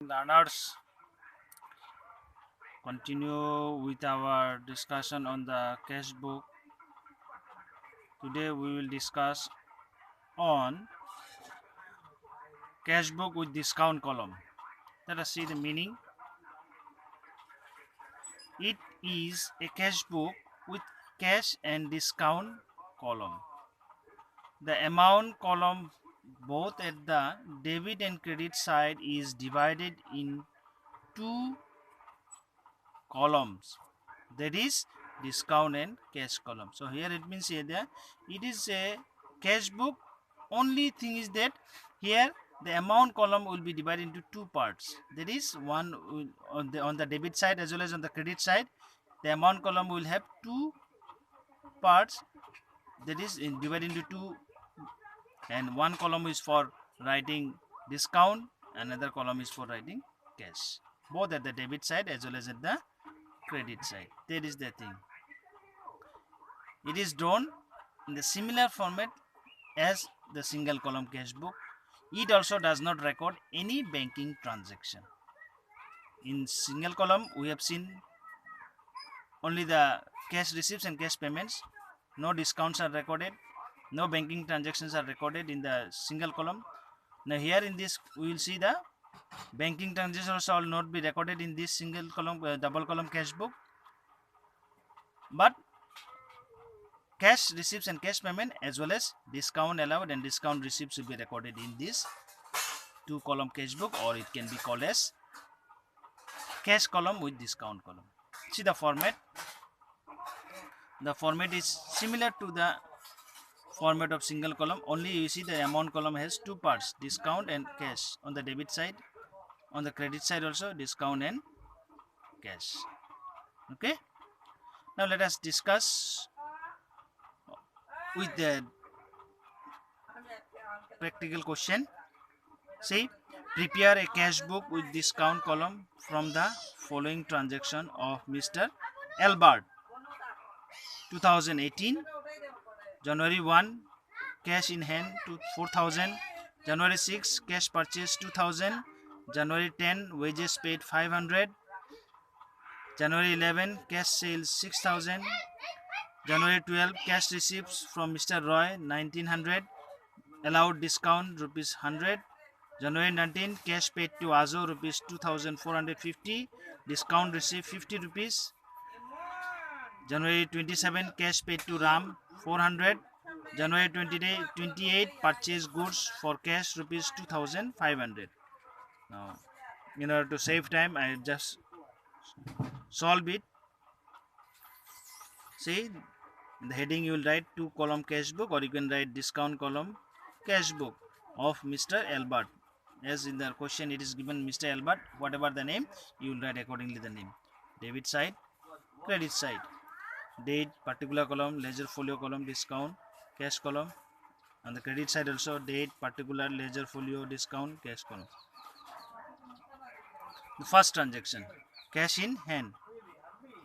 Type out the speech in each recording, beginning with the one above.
Learners, continue with our discussion on the cash book. Today we will discuss on cash book with discount column. Let us see the meaning. It is a cash book with cash and discount column. The amount column both at the debit and credit side is divided in two columns, that is discount and cash column. So here it means here that it is a cash book. Only thing is that here the amount column will be divided into two parts, that is one on the debit side as well as on the credit side. The amount column will have two parts, that is divided into two, and one column is for writing discount, another column is for writing cash, both at the debit side as well as at the credit side. That is the thing. It is drawn in the similar format as the single column cash book. It also does not record any banking transaction. In single column we have seen only the cash receipts and cash payments. No discounts are recorded, no banking transactions are recorded in the single column. Now here in this we will see the banking transactions will not be recorded in this single column double column cash book, but cash receipts and cash payment as well as discount allowed and discount receipts will be recorded in this two column cash book, or it can be called as cash column with discount column. See the format. The format is similar to the format of single column, only you see the amount column has two parts, discount and cash on the debit side, on the credit side also discount and cash. Okay, now let us discuss with the practical question. See, prepare a cash book with discount column from the following transaction of Mr. Albert. 2018, January 1, cash in hand to 4,000. January 6, cash purchase 2,000. January 10, wages paid 500. January 11, cash sales 6,000. January 12, cash receipts from Mr. Roy 1900. Allowed discount rupees 100. January 19, cash paid to Azo rupees 2450. Discount received 50 rupees. January 27, cash paid to Ram 400. January 28, purchase goods for cash rupees 2500. Now, in order to save time, I just solve it. See, in the heading you will write two column cash book, or you can write discount column cash book of Mr. Albert. As in the question it is given Mr. Albert, whatever the name, you will write accordingly the name. Debit side, credit side, date, particular column, ledger folio column, discount, cash column. On the credit side also date, particular, ledger folio, discount, cash column. The first transaction, cash in hand.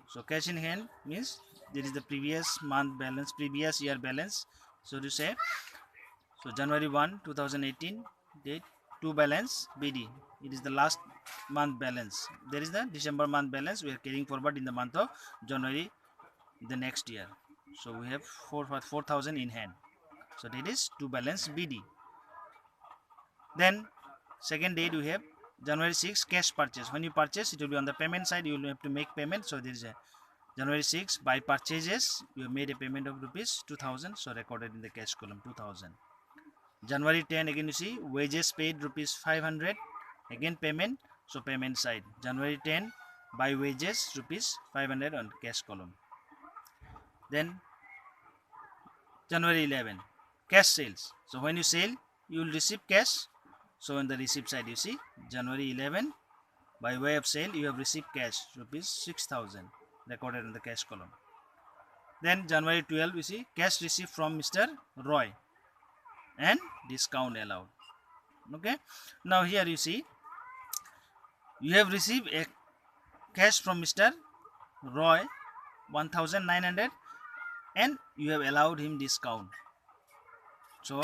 So cash in hand means there is the previous month balance, previous year balance. So to say, so January 1, 2018, date 2 balance BD. It is the last month balance. There is the December month balance we are carrying forward in the month of January the next year. So we have 4,000 in hand. So that is 2 balance BD. Then second date we have January 6, cash purchase. When you purchase, it will be on the payment side, you will have to make payment. So there is a January 6, by purchases you have made a payment of rupees 2000, so recorded in the cash column 2000. January 10, again you see wages paid rupees 500, again payment, so payment side January 10, by wages rupees 500 on cash column. Then January 11, cash sales. So when you sell, you will receive cash. So on the receipt side you see January 11, by way of sale you have received cash rupees 6,000, recorded in the cash column. Then January 12, you see cash received from Mr. Roy and discount allowed. Okay, now here you see you have received a cash from Mr. Roy 1900 and you have allowed him discount. So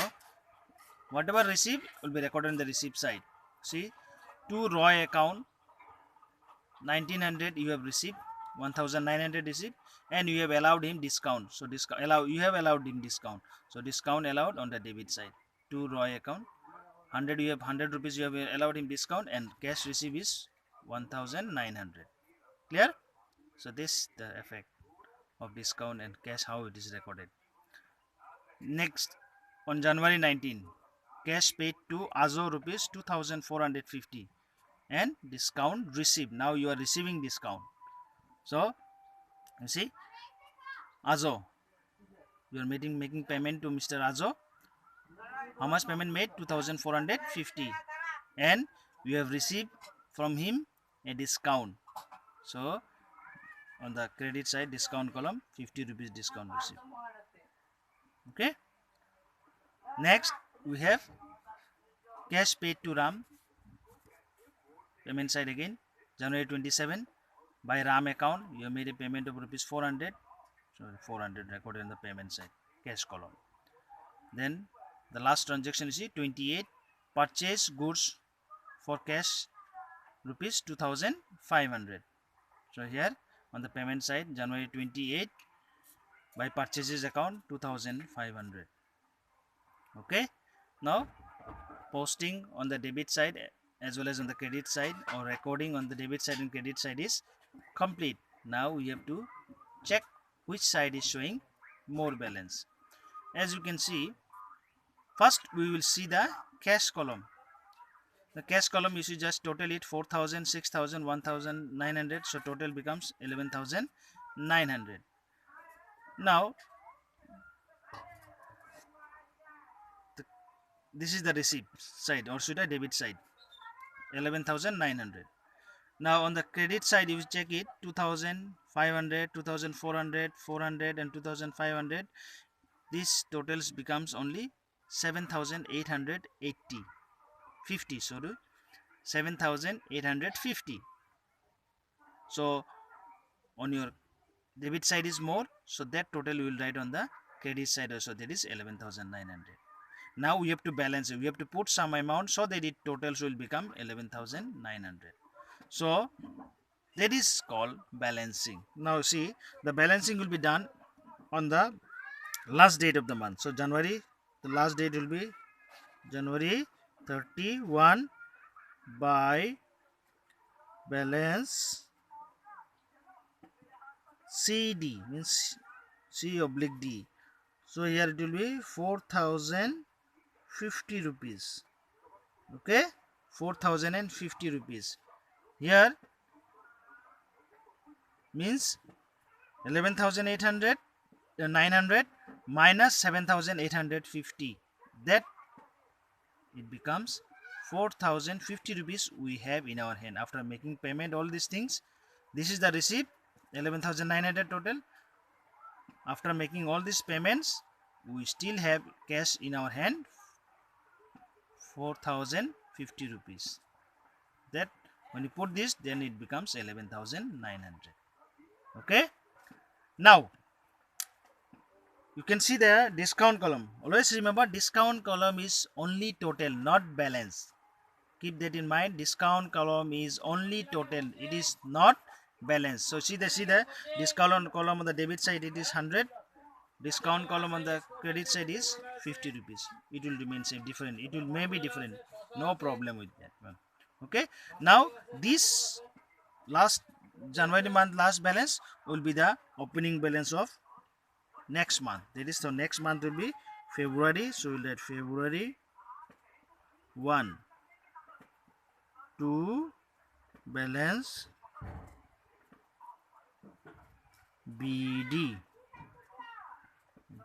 whatever received will be recorded on the receipt side. See, to Roy account 1900 you have received, 1900 received, and you have allowed him discount. So you have allowed him discount. So discount allowed on the debit side. To Roy account 100 you have 100 rupees you have allowed him discount, and cash receive is 1900. Clear? So this the effect of discount and cash, how it is recorded. Next, on January 19, cash paid to Azo rupees 2450 and discount received. Now you are receiving discount. So you see, Azo, you are making payment to Mr. Azo. How much payment made? 2450, and you have received from him a discount. So on the credit side, discount column, 50 rupees discount received. Okay. Next we have cash paid to Ram. Payment side again, January 27, by Ram account you have made a payment of rupees 400. So 400 recorded in the payment side, cash column. Then the last transaction you see, 28, purchase goods for cash rupees 2500. So here on the payment side, January 28, by purchases account 2500. Okay. Now posting on the debit side as well as on the credit side, or recording on the debit side and credit side is complete. Now we have to check which side is showing more balance. As you can see, first we will see the cash column. The cash column, you see, just total it 4000, 6000, 1900. So total becomes 11900. Now this is the receipt side, or should I debit side, 11900. Now on the credit side, you check it, 2500, 2400, 400 and 2500. This totals becomes only 7880, 50, sorry, 7850. So on your debit side is more, so that total you will write on the credit side also, that is 11900. Now we have to balance it, we have to put some amount so that it totals will become 11900. So that is called balancing. Now see, the balancing will be done on the last date of the month. So January, the last date will be January 31 by balance CD, means C/D. So here it will be 4050 rupees. Okay, 4050 rupees. Here means 11800, 900 minus 7850, that it becomes 4050 rupees we have in our hand after making payment, all these things. This is the receipt, 11900 total. After making all these payments, we still have cash in our hand, 4050 rupees. That when you put this, then it becomes 11900. Okay. Now you can see the discount column. Always remember, discount column is only total, not balance. Keep that in mind. Discount column is only total, it is not balance. So see the discount column on the debit side, it is 100. Discount column on the credit side is 50 rupees. It will remain same, different. It will maybe different. No problem with that one. Okay. Now this last January month last balance will be the opening balance of next month. That is, so next month will be February. So we'll write February 1 to balance BD.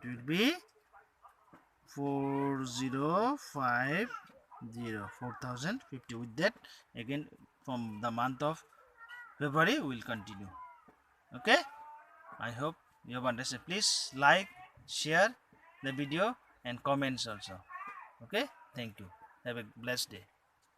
It will be 4050. With that, again from the month of February we will continue. Okay. I hope you have understood. Please like, share the video and comments also. Okay. Thank you. Have a blessed day.